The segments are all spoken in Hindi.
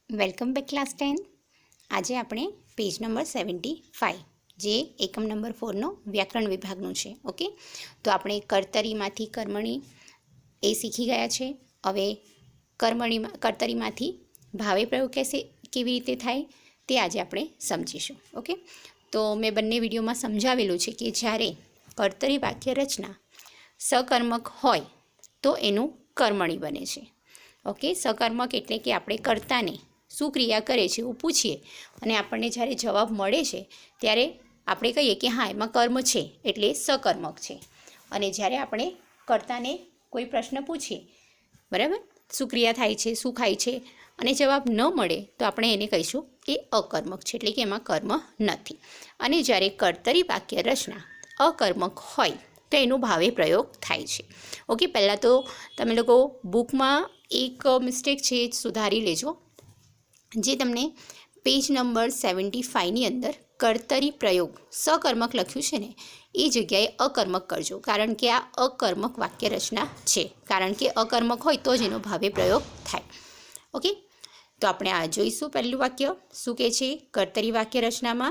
Welcome back class 10. આજે આપણે પેજ નંબર 75 જે એકમ નંબર 4નો વ્યાકરણ વિભાગનું છે. ઓકે, તો આપણે કર્તરીમાંથી કર્મણી એ શીખી ગયા છે. હવે કર્તરીમાંથી ભાવે પ્રયોગ કેવી રીતે થાય તે આજે આપણે સમજીશું. ઓકે, તો મેં બંને વિડીયોમાં સમજાવેલું છે કે જ્યારે કર્તરી વાક્ય રચના સકર્મક હોય તો એનું કર્મણી બને છે. ઓકે, સકર્મક એટલે કે આપણે કર્તાને શું ક્રિયા કરે છે એવું પૂછીએ અને આપણને જ્યારે જવાબ મળે છે ત્યારે આપણે કહીએ કે હા એમાં કર્મ છે એટલે સકર્મક છે. અને જ્યારે આપણે કર્તાને કોઈ પ્રશ્ન પૂછીએ, બરાબર, શું ક્રિયા થાય છે, શું ખાય છે, અને જવાબ ન મળે તો આપણે એને કહીશું એ અકર્મક છે, એટલે કે એમાં કર્મ નથી. અને જ્યારે કર્તરી વાક્ય રચના અકર્મક હોય તો એનું ભાવે પ્રયોગ થાય છે. ઓકે, પહેલાં તો તમે લોકો બુકમાં એક મિસ્ટેક છે એ સુધારી લેજો. જે તમને પેજ નંબર 75ની અંદર કર્તરી પ્રયોગ સકર્મક લખ્યું છે ને એ જગ્યાએ અકર્મક કરજો, કારણ કે આ અકર્મક વાક્ય રચના છે. કારણ કે અકર્મક હોય તો જ એનો ભાવે પ્રયોગ થાય. ઓકે, તો આપણે આ જોઈશું. પહેલું વાક્ય શું કહે છે? કર્તરી વાક્ય રચનામાં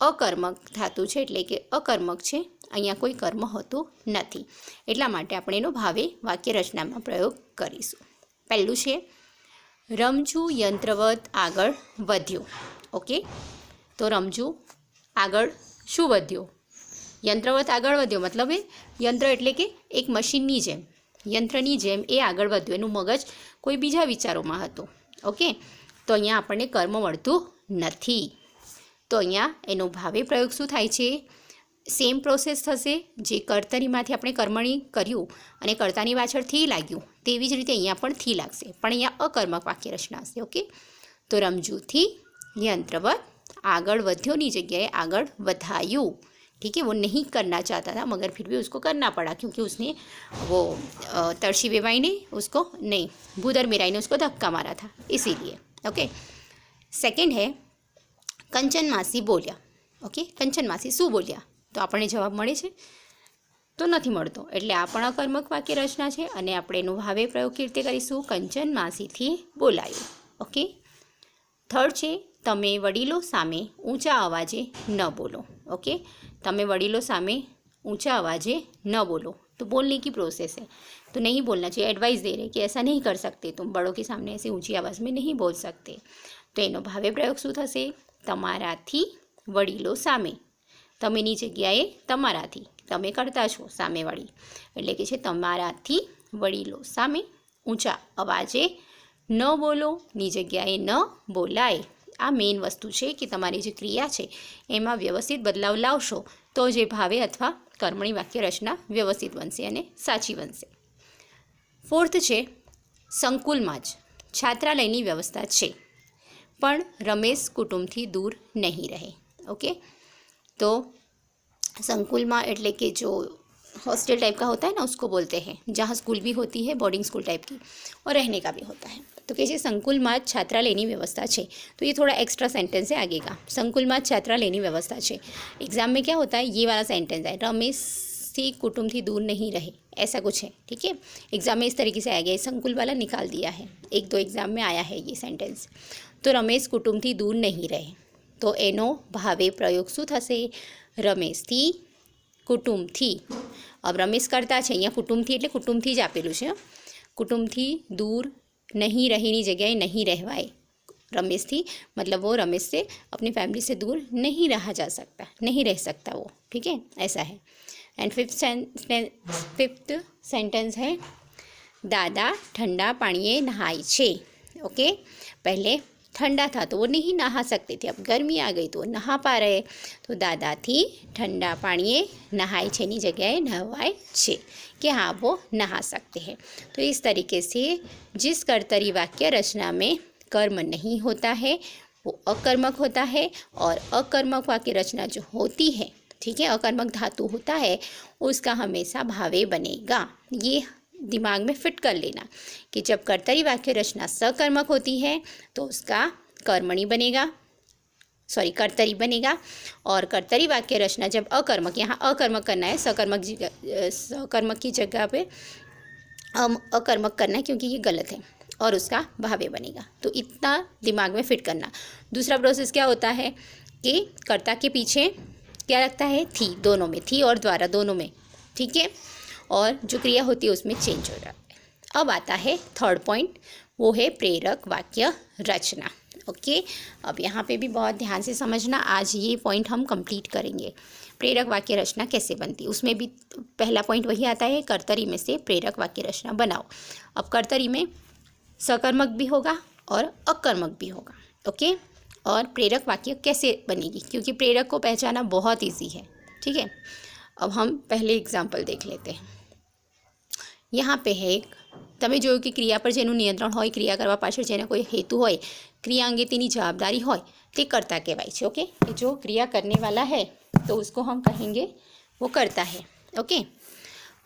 અકર્મક ધાતુ છે એટલે કે અકર્મક છે, અહીંયા કોઈ કર્મ હોતું નથી. એટલા માટે આપણે એનો ભાવે વાક્ય રચનામાં પ્રયોગ કરીશું. પહેલું છે રમઝુ યંત્રવત આગળ વધ્યો. ઓકે, તો રમઝુ આગળ શું વધ્યો? યંત્રવત આગળ વધ્યો, મતલબ એ યંત્ર એટલે કે એક મશીનની જેમ, યંત્રની જેમ એ આગળ વધ્યો. એનું મગજ કોઈ બીજા વિચારોમાં હતું. ઓકે, તો અહીંયા આપણને કર્મ મળતું નથી. તો અહીંયા એનો ભાવે પ્રયોગ શું થાય છે? સેમ પ્રોસેસ થશે. જે કર્તરીમાંથી આપણે કર્મણી કર્યું અને કર્તાની પાછળ થી લાગ્યું તેવી જ રીતે અહીંયા પણ થી લાગશે, પણ અહીંયા અકર્મક વાક્ય રચના હશે. ઓકે, તો રમઝુથી यंत्रवत आगड़ वध्योनी जगह आगड़ वधायु. ठीक है, वो नहीं करना चाहता था मगर फिर भी उसको करना पड़ा क्योंकि उसने वो तड़शी बेबाई ने उसको नहीं भूदर मीराई ने उसको धक्का मारा था, इसीलिए. ओके, सेकंड है कंचन मासी बोलिया. ओके, कंचन मासी शू बोलिया तो आपने जवाब मळे छे तो नहीं मळतो, एटले आ पण अकर्मक वाक्य रचना है और आपणे एनो भावे प्रयोग केवी रीते करीशुं? कंचन मासी थी बोलायो. ओके, थर्ड है तमे वडीलो सामे ऊंचा अवाजे न बोलो. ओके, तमे वडीलो सामे ऊंचा अवाजे न बोलो. तो बोलने की प्रोसेस है, तो नहीं बोलना चाहिए. एडवाइस दे रहे कि ऐसा नहीं कर सकते, तुम बड़ों के सामने ऐसे ऊंची आवाज़ में नहीं बोल सकते. तो एनो भावे प्रयोग शुं थशे? तमाराथी वडीलो सामे. तमेनी जग्याए तमाराथी, तमे करता छो सामेवाड़ी, एटले के छे तमाराथी वडीलो सामे ऊंचा अवाजे न बोलो नी जग्याए न बोलाय. आ मेन वस्तु है कि तमारी जो क्रिया है एमां व्यवस्थित बदलाव लावशो तो जे भावे अथवा कर्मणी वाक्य रचना व्यवस्थित बनशे अने साची बनशे. फोर्थ है संकुल में ज छात्रालयनी व्यवस्था है पण रमेश कुटुंबथी दूर नहीं रहे. ओके, तो संकुल में एटले के जो हॉस्टल टाइप का होता है ना उसको बोलते हैं, जहाँ स्कूल भी होती है बोर्डिंग स्कूल टाइप की और रहने का भी होता है. तो कैसे संकुल में छात्रालयनी व्यवस्था है, तो ये थोड़ा एक्स्ट्रा सेंटेंस है आगे का. संकुल में छात्रालयनी व्यवस्था है. एग्जाम में क्या होता है, ये वाला सेंटेंस है, रमेश थी कुटुंब थी दूर नहीं रहे, ऐसा कुछ है. ठीक है, एग्जाम में इस तरीके से आ गया, संकुल वाला निकाल दिया है. एक दो एग्जाम में आया है ये सेंटेंस. तो रमेश कुटुंब थी दूर नहीं रहे, तो एनो भावे प्रयोग शू थशे? रमेश थी कुटुंब थी. अब रमेश करता है, अँ कुटुंब थी एटले कुटुंब थी ज आपेलू है. कुटुंब थी दूर नहीं रहीनी जगह नहीं रहवाय. रमेश थी मतलब वो रमेश से अपनी फैमिली से दूर नहीं रहा जा सकता, नहीं रह सकता वो. ठीक है, ऐसा है. एंड फिफ्थ सेंटेंस है दादा ठंडा पानी नहाय छे. ओके, पहले ठंडा था तो वो नहीं नहा सकते थे, अब गर्मी आ गई तो नहा पा रहे. तो दादा थी ठंडा पानी नहाय छे नी जगह नहवाय छे, कि हाँ वो नहा सकते हैं. तो इस तरीके से जिस कर्तरी वाक्य रचना में कर्म नहीं होता है वो अकर्मक होता है, और अकर्मक वाक्य रचना जो होती है, ठीक है, अकर्मक धातु होता है उसका हमेशा भावे बनेगा. ये दिमाग में फिट कर लेना कि जब कर्तरी वाक्य रचना सकर्मक होती है तो उसका कर्मणी बनेगा, सॉरी कर्तरी बनेगा. और कर्तरी वाक्य रचना जब अकर्मक, यहाँ अकर्मक करना है, सकर्मक की जगह पे अकर्मक करना है क्योंकि ये गलत है. और उसका भावे बनेगा। तो इतना दिमाग में फिट करना। दूसरा प्रोसेस क्या होता है कि कर्ता के पीछे क्या लगता है, थी, दोनों में, थी और द्वारा दोनों में, ठीक है, और जो क्रिया होती है उसमें चेंज हो जाता है। अब आता है थर्ड पॉइंट, वो है प्रेरक वाक्य रचना। ओके, अब यहाँ पे भी बहुत ध्यान से समझना, आज ये पॉइंट हम कंप्लीट करेंगे। प्रेरक वाक्य रचना कैसे बनती है, उसमें भी पहला पॉइंट वही आता है, कर्तरी में से प्रेरक वाक्य रचना बनाओ। अब कर्तरी में सकर्मक भी होगा और अकर्मक भी होगा। ओके, और प्रेरक वाक्य कैसे बनेगी, क्योंकि प्रेरक को पहचाना बहुत ईजी है, ठीक है। अब हम पहले एग्जाम्पल देख लेते हैं। यहाँ पे है एक, તમે જોયું કે ક્રિયા પર જેનું નિયંત્રણ હોય, ક્રિયા કરવા પાછળ જેને કોઈ હેતુ હોય, ક્રિયા અંગે તેની જવાબદારી હોય, તે કર્તા કહેવાય છે। ઓકે, जो क्रिया करने वाला है तो उसको हम कहेंगे वो कर्ता है। ओके,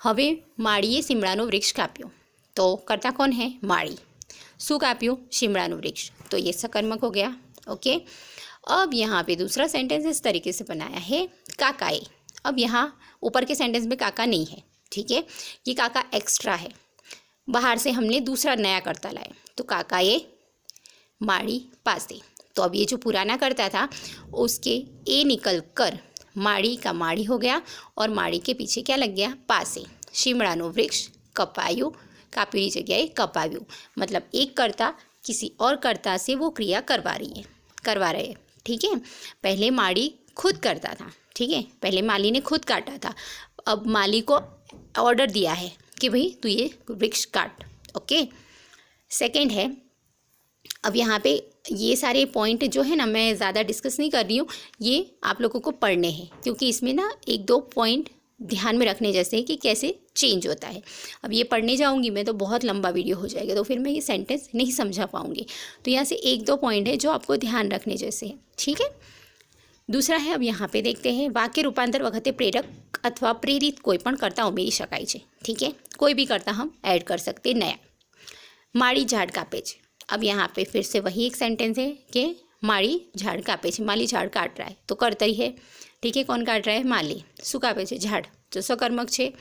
હવે માળીએ સીમડાનું વૃક્ષ કાપ્યું, तो कर्ता कौन है, माड़ी। શું કાપ્યું, સીમડાનું વૃક્ષ, तो ये सकर्मक हो गया। ओके, अब यहाँ पे दूसरा सेंटेंस इस तरीके से बनाया है, काकाए। अब यहाँ ऊपर के सेंटेंस में काका नहीं है, ठीक है, ये काका एक्स्ट्रा है, बाहर से हमने दूसरा नया कर्ता लाए, तो काका ये माड़ी पासे। तो अब ये जो पुराना कर्ता था उसके ए निकल कर माड़ी का माड़ी हो गया, और माड़ी के पीछे क्या लग गया, पासे। शीमड़ानु वृक्ष कपायु, काप्यूनी जगह कपायु, मतलब एक कर्ता किसी और कर्ता से वो क्रिया करवा रहे, ठीक है। पहले माड़ी खुद करता था, ठीक है, पहले माली ने खुद काटा था, अब माली को ऑर्डर दिया है कि भाई तू ये वृक्ष काट। ओके, सेकंड है, अब यहाँ पे ये सारे पॉइंट जो है ना, मैं ज़्यादा डिस्कस नहीं कर रही हूँ, ये आप लोगों को पढ़ने हैं, क्योंकि इसमें ना एक दो पॉइंट ध्यान में रखने जैसे हैं कि कैसे चेंज होता है। अब ये पढ़ने जाऊँगी मैं तो बहुत लंबा वीडियो हो जाएगा, तो फिर मैं ये सेंटेंस नहीं समझा पाऊँगी। तो यहाँ से एक दो पॉइंट है जो आपको ध्यान रखने जैसे हैं, ठीक है। दूसरा है, अब यहाँ पे देखते हैं, वाक्य रूपांतर वखते प्रेरक अथवा प्रेरित कोई पण कर्ता उमेरी शकाय छे, ठीक है, कोई भी कर्ता हम ऐड कर सकते नया। माड़ी झाड़ कापे छे, अब यहाँ पे फिर से वही एक सेंटेंस है कि माड़ी झाड़ कापे छे, माली झाड़ काट रहा है, तो कर्तरी है, ठीक है, कौन काट रहा है, माली। शू कापे छे, झाड़, तो सकर्मक छे।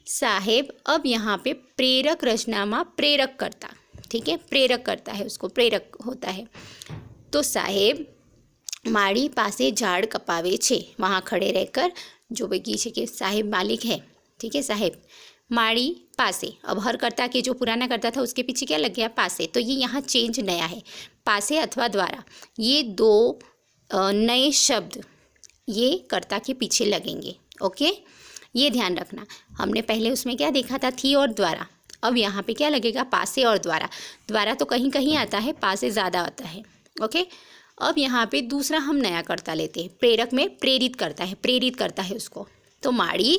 साहेब, अब यहाँ पे प्रेरक रचना में प्रेरक कर्ता, ठीक है, प्रेरक करता है, उसको प्रेरक होता है, तो साहेब माड़ी पासे झाड़ कपावे छे, वहाँ खड़े रहकर जो भी की कि साहेब मालिक है, ठीक है, साहेब माड़ी पासे। अब हर कर्ता के जो पुराना कर्ता था उसके पीछे क्या लग गया, पासे, तो ये यहाँ चेंज नया है, पासे अथवा द्वारा, ये दो नए शब्द ये कर्ता के पीछे लगेंगे। ओके, ये ध्यान रखना। हमने पहले उसमें क्या देखा था, थी और द्वारा, अब यहाँ पे क्या लगेगा, पासे और द्वारा। द्वारा तो कहीं कहीं आता है, पासे ज़्यादा आता है। ओके, अब यहाँ पे दूसरा हम नया कर्ता लेते हैं, प्रेरक में प्रेरित करता है उसको, तो माड़ी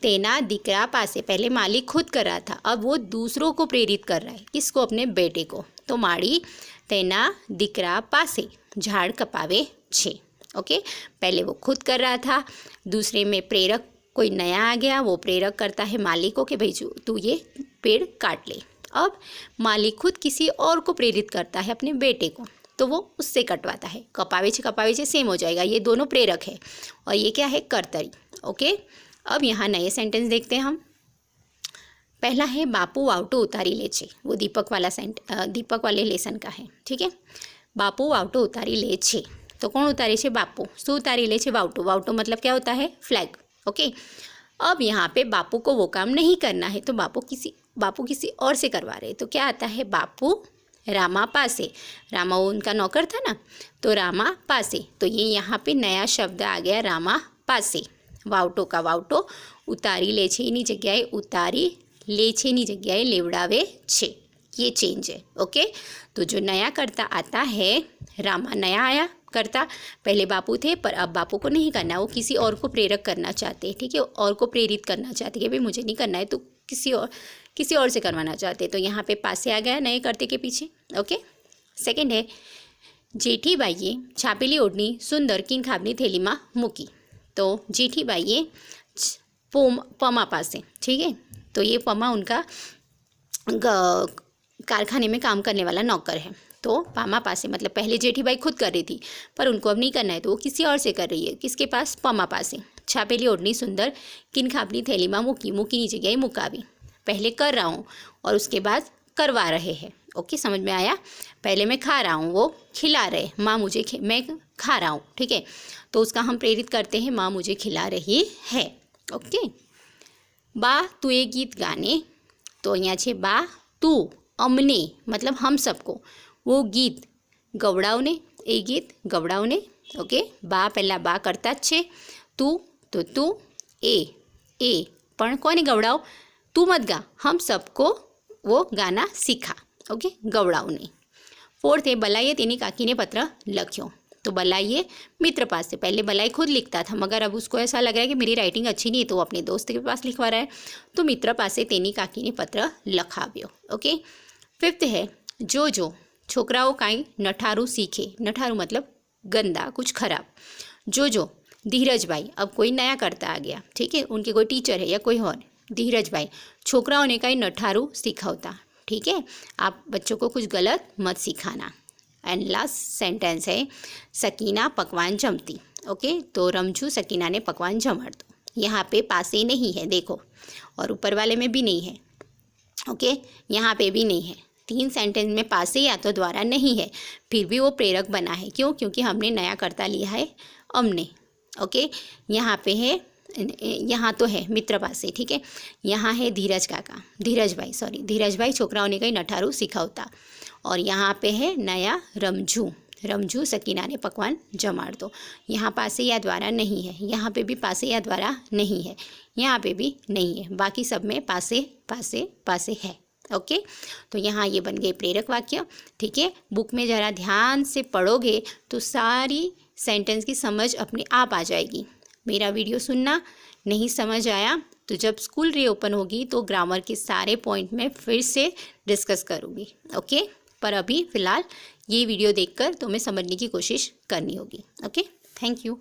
तेना दीकरा पासे, पहले मालिक खुद कर रहा था, अब वो दूसरों को प्रेरित कर रहा है, किसको, अपने बेटे को, तो माड़ी तेना दीकरा पासे झाड़ कपावे छे। ओके, पहले वो खुद कर रहा था, दूसरे में प्रेरक कोई नया आ गया, वो प्रेरक करता है मालिक को कि भाई तू ये पेड़ काट ले। अब मालिक खुद किसी और को प्रेरित करता है, अपने बेटे को, तो वो उससे कटवाता है, कपावे छे सेम हो जाएगा, ये दोनों प्रेरक है और ये क्या है, कर्तरी। ओके, अब यहाँ नए सेंटेंस देखते हैं हम। पहला है, बापू वावटो उतारी ले छे, वो दीपक वाले लेसन का है, ठीक है। बापू वावटो उतारी ले छे, तो कौन उतारे छे, बापू। शू उतारी ले छे, वावटो। वावटो मतलब क्या होता है, फ्लैग। ओके, अब यहाँ पे बापू को वो काम नहीं करना है, तो बापू किसी और से करवा रहे, तो क्या आता है, बापू रामा पासे। रामा उनका नौकर था ना, तो रामा पासे, तो ये यहाँ पे नया शब्द आ गया, रामा पासे। वावटो का वावटो, उतारी ले छे एनी जग्याए उतारी ले छे एनी जग्याए लेवड़ावे छे, ये चेंज है। ओके, तो जो नया कर्ता आता है, रामा नया आया कर्ता, पहले बापू थे पर अब बापू को नहीं करना, वो किसी और को प्रेरक करना चाहते हैं, ठीक है, और को प्रेरित करना चाहते कि भाई मुझे नहीं करना है, तो किसी और से करवाना चाहते, तो यहाँ पे पासे आ गया नए कर्ते के पीछे। ओके, सेकंड है, जेठीबाईए छापेली ओढ़नी सुंदर किनखाबनी थैली में मूकी, तो जेठीबाईए पमा पासे, ठीक है, तो ये पमा उनका कारखाने में काम करने वाला नौकर है, तो पामा पासे मतलब पहले जेठीबाई खुद कर रही थी पर उनको अब नहीं करना है, तो वो किसी और से कर रही है, किसके पास, पमा पासे। छापेली ओढ़नी सुंदर किनखाबनी थैली में मूकी नी जगह मुकावी, पहले कर रहा हूँ और उसके बाद करवा रहे हैं। ओके, समझ में आया। पहले मैं खा रहा हूँ, वो खिला रहे, माँ मुझे मैं खा रहा हूँ, ठीक है, तो उसका हम प्रेरित करते हैं माँ मुझे खिला रही है। ओके, बा तू ये गीत गाने, तो અહીંયા છે બા તું, અમને मतलब हम सबको, वो गीत गवડાવને, એ गीत गवડાવને। ओके, बा पहला बा करता જ છે, तू तो तू, ए પણ કોને ગવડાવ, तू मत गा, हम सबको वो गाना सीखा। ओके, गवડાવને। फोर्थ है बलाઈએ तेनी काकी ने पत्र लख्यो, तो बलाइए मित्र पास से, पहले बलाई खुद लिखता था मगर अब उसको ऐसा लग रहा है कि मेरी राइटिंग अच्छी नहीं है तो वो अपने दोस्त के पास लिखवा रहा है, तो मित्र पास से तेनी काकी ने पत्र लखाव्यो। ओके, फिफ्थ है जो छोकराओ काई नठारू सीखे, नठारू मतलब गंदा कुछ खराब, जो धीरज भाई, अब कोई नया करता आ गया, ठीक है, उनके कोई टीचर है या कोई और, धीरज भाई छोकराओं ने काई नठारू सिखावता, ठीक है, आप बच्चों को कुछ गलत मत सिखाना। एंड लास्ट सेंटेंस है सकीना पकवान जमती। ओके, तो रमजू सकीना ने पकवान जमाड़ दो, यहाँ पे पासे नहीं है देखो, और ऊपर वाले में भी नहीं है। ओके, यहाँ पे भी नहीं है, 3 सेंटेंस में पासे या तो द्वारा नहीं है, फिर भी वो प्रेरक बना है, क्यों, क्योंकि हमने नया कर्ता लिया है हमने। ओके, यहाँ पे है, यहाँ तो है मित्र पासे, ठीक है, यहाँ है धीरज काका, धीरज भाई छोकराओं ने कहीं नठारू सिखावता, और यहाँ पे है नया रमजू सकीना ने पकवान जमाड़ दो, यहाँ पासे या द्वारा नहीं है, यहाँ पे भी पासे या द्वारा नहीं है, यहाँ पे भी नहीं है, बाकी सब में पासे पासे पासे है। ओके, तो यहाँ ये बन गए प्रेरक वाक्य, ठीक है। बुक में ज़रा ध्यान से पढ़ोगे तो सारी सेंटेंस की समझ अपने आप आ जाएगी। मेरा वीडियो सुनना, नहीं समझ आया तो जब स्कूल रीओपन होगी तो ग्रामर के सारे पॉइंट में फिर से डिस्कस करूँगी। ओके, पर अभी फ़िलहाल ये वीडियो देखकर तुम्हें समझने की कोशिश करनी होगी। Okay, thank you.